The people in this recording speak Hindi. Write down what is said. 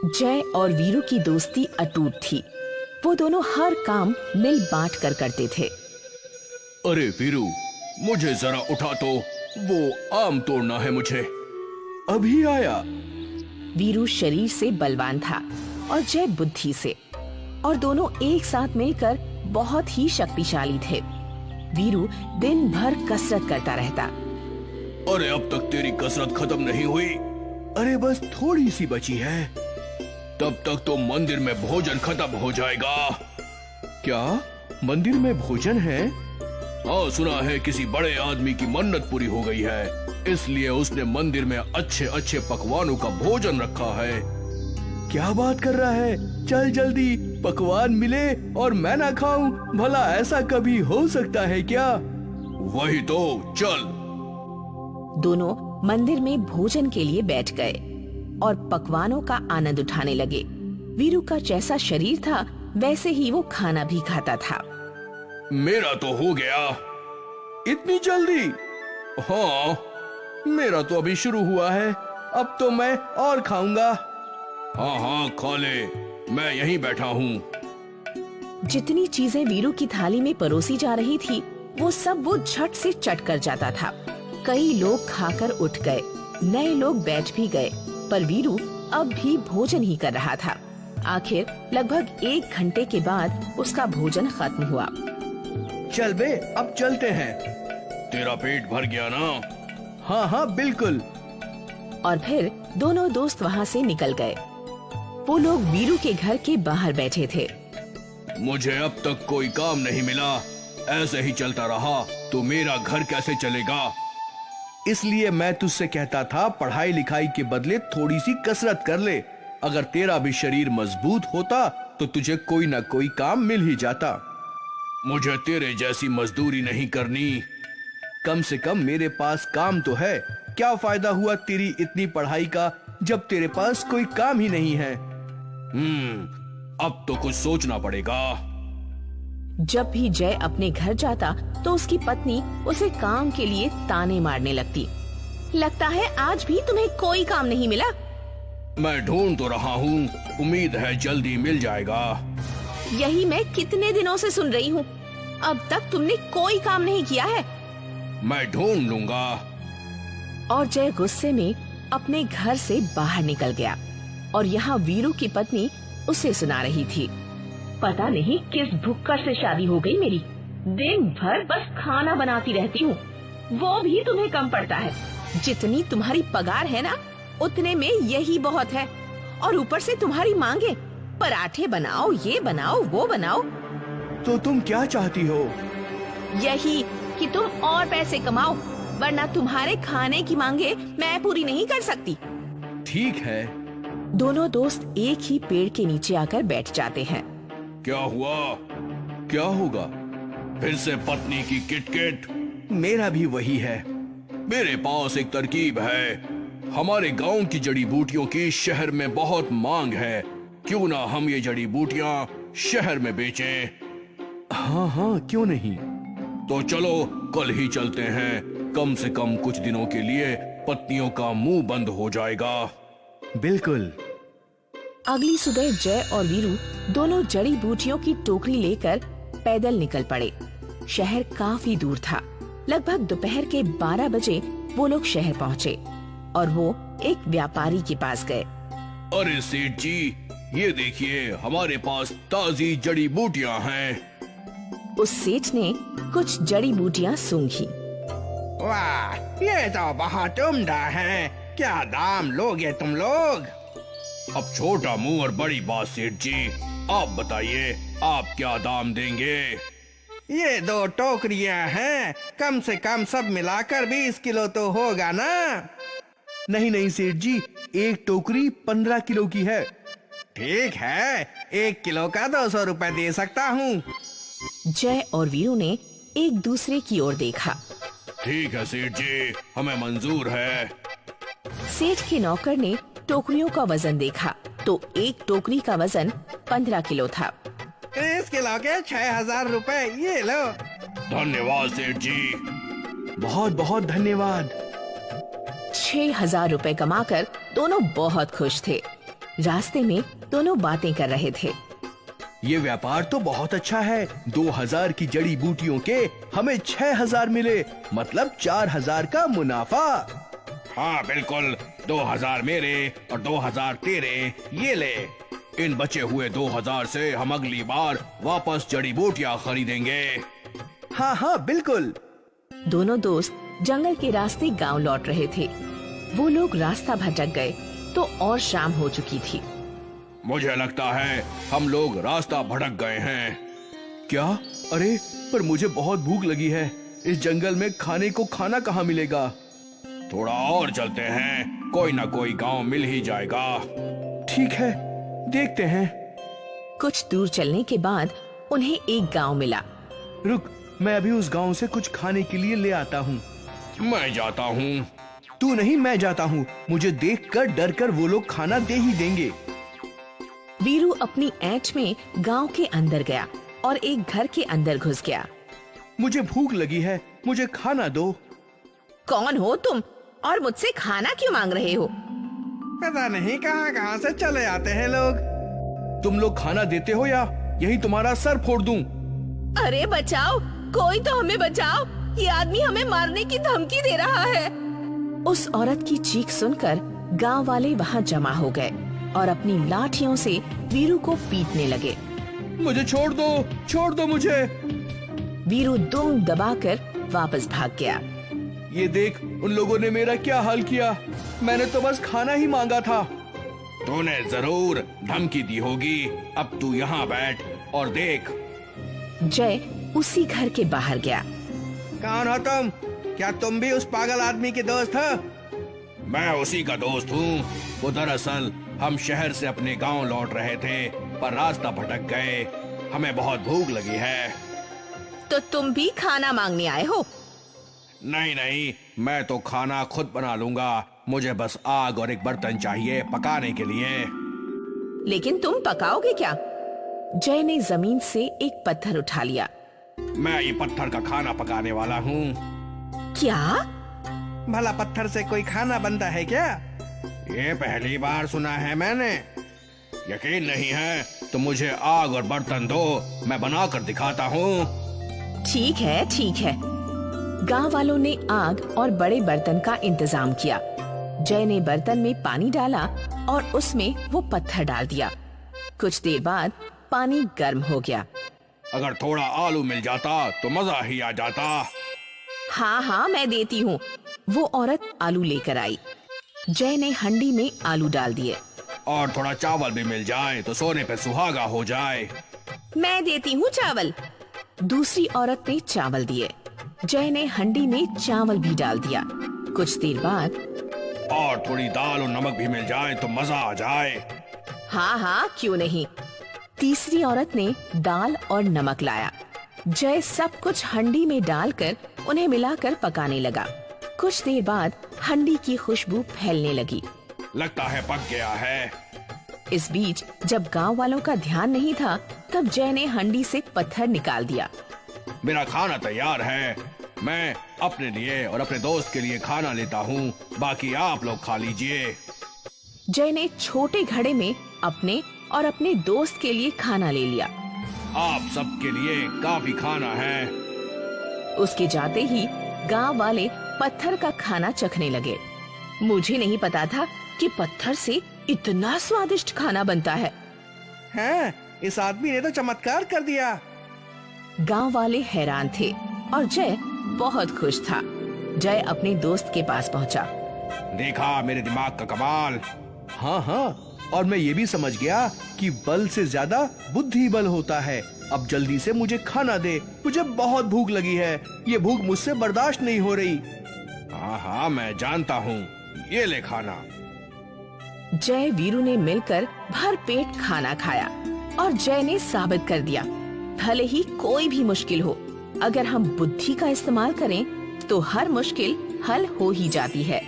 जय और वीरू की दोस्ती अटूट थी। वो दोनों हर काम मिल बांट कर करते थे। अरे वीरू, मुझे जरा उठा तो, वो आम तोड़ना है मुझे। अभी आया। वीरू शरीर से बलवान था और जय बुद्धि से, और दोनों एक साथ मिलकर बहुत ही शक्तिशाली थे। वीरू दिन भर कसरत करता रहता। अरे अब तक तेरी कसरत खत्म नहीं हुई। अरे बस थोड़ी सी बची है, तब तक तो मंदिर में भोजन खत्म हो जाएगा। क्या मंदिर में भोजन है? हाँ, सुना है किसी बड़े आदमी की मन्नत पूरी हो गई है, इसलिए उसने मंदिर में अच्छे अच्छे पकवानों का भोजन रखा है। क्या बात कर रहा है? चल जल्दी पकवान मिले और मैं ना खाऊं। भला ऐसा कभी हो सकता है क्या? वही तो, चल। दोनों मंदिर में भोजन के लिए बैठ गए और पकवानों का आनंद उठाने लगे। वीरू का जैसा शरीर था वैसे ही वो खाना भी खाता था। मेरा तो हो गया। इतनी जल्दी? हाँ, मेरा तो अभी शुरू हुआ है। अब तो मैं और खाऊंगा। हाँ हाँ, खा ले, मैं यहीं बैठा हूँ। जितनी चीजें वीरू की थाली में परोसी जा रही थी वो सब वो झट से चट कर जाता था। कई लोग खाकर उठ गए, नए लोग बैठ भी गए, पर वीरू अब भी भोजन ही कर रहा था। आखिर लगभग 1 घंटे के बाद उसका भोजन खत्म हुआ। चल बे, अब चलते हैं। तेरा पेट भर गया ना? हाँ हाँ बिल्कुल। और फिर दोनों दोस्त वहाँ से निकल गए। वो लोग वीरू के घर के बाहर बैठे थे। मुझे अब तक कोई काम नहीं मिला। ऐसे ही चलता रहा तो मेरा घर कैसे चलेगा? इसलिए मैं तुझसे कहता था, पढ़ाई लिखाई के बदले थोड़ी सी कसरत कर ले। अगर तेरा भी शरीर मजबूत होता तो तुझे कोई ना कोई काम मिल ही जाता। मुझे तेरे जैसी मजदूरी नहीं करनी। कम से कम मेरे पास काम तो है। क्या फायदा हुआ तेरी इतनी पढ़ाई का जब तेरे पास कोई काम ही नहीं है? अब तो कुछ सोचना पड़ेगा। जब भी जय अपने घर जाता तो उसकी पत्नी उसे काम के लिए ताने मारने लगती। लगता है आज भी तुम्हें कोई काम नहीं मिला। मैं ढूंढ तो रहा हूँ, उम्मीद है जल्दी मिल जाएगा। यही मैं कितने दिनों से सुन रही हूँ, अब तक तुमने कोई काम नहीं किया है। मैं ढूंढ लूंगा। और जय गुस्से में अपने घर से बाहर निकल गया और यहाँ वीरू की पत्नी उसे सुना रही थी। पता नहीं किस भुक्कड़ से शादी हो गई मेरी। दिन भर बस खाना बनाती रहती हूँ, वो भी तुम्हें कम पड़ता है। जितनी तुम्हारी पगार है ना, उतने में यही बहुत है। और ऊपर से तुम्हारी मांगे, पराठे बनाओ, ये बनाओ, वो बनाओ। तो तुम क्या चाहती हो? यही कि तुम और पैसे कमाओ, वरना तुम्हारे खाने की मांगे मैं पूरी नहीं कर सकती। ठीक है। दोनों दोस्त एक ही पेड़ के नीचे आकर बैठ जाते हैं। क्या हुआ? क्या होगा? फिर से पत्नी की किटकिट? मेरा भी वही है। मेरे पास एक तरकीब है। हमारे गांव की जड़ी बूटियों की शहर में बहुत मांग है। क्यों ना हम ये जड़ी बूटियां शहर में बेचें? हाँ हाँ, क्यों नहीं। तो चलो कल ही चलते हैं। कम से कम कुछ दिनों के लिए पत्नियों का मुंह बंद हो जाएगा। बिल्कुल। अगली सुबह जय और वीरू दोनों जड़ी बूटियों की टोकरी लेकर पैदल निकल पड़े। शहर काफी दूर था। लगभग दोपहर के 12 बजे वो लोग शहर पहुँचे और वो एक व्यापारी के पास गए। अरे सेठ जी, ये देखिए, हमारे पास ताजी जड़ी बूटियां हैं। उस सेठ ने कुछ जड़ी बूटियां सूंघी। वाह, ये तो बहुत उम्दा है। क्या दाम लोगे तुम लोग? अब छोटा मुंह और बड़ी बात सेठ जी, आप बताइए आप क्या दाम देंगे? ये 2 टोकरियां हैं, कम से कम सब मिलाकर 20 किलो तो होगा ना? नहीं नहीं सेठ जी, एक टोकरी 15 किलो की है। ठीक है, 1 किलो का 200 रुपए दे सकता हूँ। जय और वीरू ने एक दूसरे की ओर देखा। ठीक है सेठ जी, हमें मंजूर है। सेठ के नौकर ने टोकरियों का वजन देखा तो एक टोकरी का वजन 15 किलो था। 30 किलो के 6000 रुपए, ये लो। धन्यवाद सेठ जी, बहुत बहुत धन्यवाद। 6000 रुपए कमाकर दोनों बहुत खुश थे। रास्ते में दोनों बातें कर रहे थे। ये व्यापार तो बहुत अच्छा है। 2000 की जड़ी बूटियों के हमें 6000 मिले, मतलब 4000 का मुनाफा। हाँ बिल्कुल, 2000 मेरे और 2000 तेरे, ये ले। इन बचे हुए 2000 से हम अगली बार वापस जड़ी बूटियाँ खरीदेंगे। हाँ हाँ बिल्कुल। दोनों दोस्त जंगल के रास्ते गांव लौट रहे थे। वो लोग रास्ता भटक गए तो और शाम हो चुकी थी। मुझे लगता है हम लोग रास्ता भटक गए हैं। क्या? अरे पर मुझे बहुत भूख लगी है। इस जंगल में खाने को खाना कहाँ मिलेगा? थोड़ा और चलते हैं, कोई ना कोई गांव मिल ही जाएगा। ठीक है, देखते हैं। कुछ दूर चलने के बाद उन्हें एक गांव मिला। रुक, मैं अभी उस गांव से कुछ खाने के लिए ले आता हूँ। मैं जाता हूँ। तू नहीं, मैं जाता हूँ। मुझे देखकर डर कर वो लोग खाना दे ही देंगे। वीरू अपनी ऐंठ में गांव के अंदर गया और एक घर के अंदर घुस गया। मुझे भूख लगी है, मुझे खाना दो। कौन हो तुम और मुझसे खाना क्यों मांग रहे हो? पता नहीं कहाँ कहाँ से चले आते हैं लोग। तुम लोग खाना देते हो या यही तुम्हारा सर फोड़ दूं? अरे बचाओ, कोई तो हमें बचाओ, ये आदमी हमें मारने की धमकी दे रहा है। उस औरत की चीख सुनकर गांव वाले वहां जमा हो गए और अपनी लाठियों से वीरू को पीटने लगे। मुझे छोड़ दो मुझे। वीरू दुम दबाकर वापस भाग गया। ये देख, उन लोगों ने मेरा क्या हाल किया। मैंने तो बस खाना ही मांगा था। तूने जरूर धमकी दी होगी। अब तू यहाँ बैठ और देख। जय उसी घर के बाहर गया। कौन हो तुम? क्या तुम भी उस पागल आदमी के दोस्त हो? मैं उसी का दोस्त हूँ। वो दरअसल हम शहर से अपने गांव लौट रहे थे, पर रास्ता भटक गए। हमें बहुत भूख लगी है। तो तुम भी खाना मांगने आए हो? नहीं नहीं, मैं तो खाना खुद बना लूंगा। मुझे बस आग और एक बर्तन चाहिए पकाने के लिए। लेकिन तुम पकाओगे क्या? जय ने जमीन से एक पत्थर उठा लिया। मैं ये पत्थर का खाना पकाने वाला हूँ। क्या? भला पत्थर से कोई खाना बनता है क्या? ये पहली बार सुना है मैंने। यकीन नहीं है तो मुझे आग और बर्तन दो, मैं बना कर दिखाता हूँ। ठीक है ठीक है। गांव वालों ने आग और बड़े बर्तन का इंतजाम किया। जय ने बर्तन में पानी डाला और उसमें वो पत्थर डाल दिया। कुछ देर बाद पानी गर्म हो गया। अगर थोड़ा आलू मिल जाता तो मजा ही आ जाता। हाँ हाँ मैं देती हूँ। वो औरत आलू लेकर आई। जय ने हंडी में आलू डाल दिए। और थोड़ा चावल भी मिल जाए तो सोने पे सुहागा हो जाए। मैं देती हूँ चावल। दूसरी औरत ने चावल दिए। जय ने हंडी में चावल भी डाल दिया। कुछ देर बाद और थोड़ी दाल और नमक भी मिल जाए तो मजा आ जाए। हाँ हाँ क्यों नहीं। तीसरी औरत ने दाल और नमक लाया। जय सब कुछ हंडी में डालकर उन्हें मिलाकर पकाने लगा। कुछ देर बाद हंडी की खुशबू फैलने लगी। लगता है पक गया है। इस बीच जब गांव वालों का ध्यान नहीं था, तब जय ने हंडी से पत्थर निकाल दिया। मेरा खाना तैयार है। मैं अपने लिए और अपने दोस्त के लिए खाना लेता हूँ, बाकी आप लोग खा लीजिए। जय ने छोटे घड़े में अपने और अपने दोस्त के लिए खाना ले लिया। आप सबके लिए काफी खाना है। उसके जाते ही गांव वाले पत्थर का खाना चखने लगे। मुझे नहीं पता था कि पत्थर से इतना स्वादिष्ट खाना बनता है। हैं? इस आदमी ने तो चमत्कार कर दिया। गांव वाले हैरान थे और जय बहुत खुश था। जय अपने दोस्त के पास पहुंचा। देखा मेरे दिमाग का कमाल। हाँ हाँ, और मैं ये भी समझ गया कि बल से ज्यादा बुद्धि बल होता है। अब जल्दी से मुझे खाना दे, मुझे बहुत भूख लगी है। ये भूख मुझसे बर्दाश्त नहीं हो रही। हाँ हाँ मैं जानता हूँ, ये ले खाना। जय वीरू ने मिलकर भर पेट खाना खाया और जय ने साबित कर दिया, भले ही कोई भी मुश्किल हो, अगर हम बुद्धि का इस्तेमाल करें तो हर मुश्किल हल हो ही जाती है।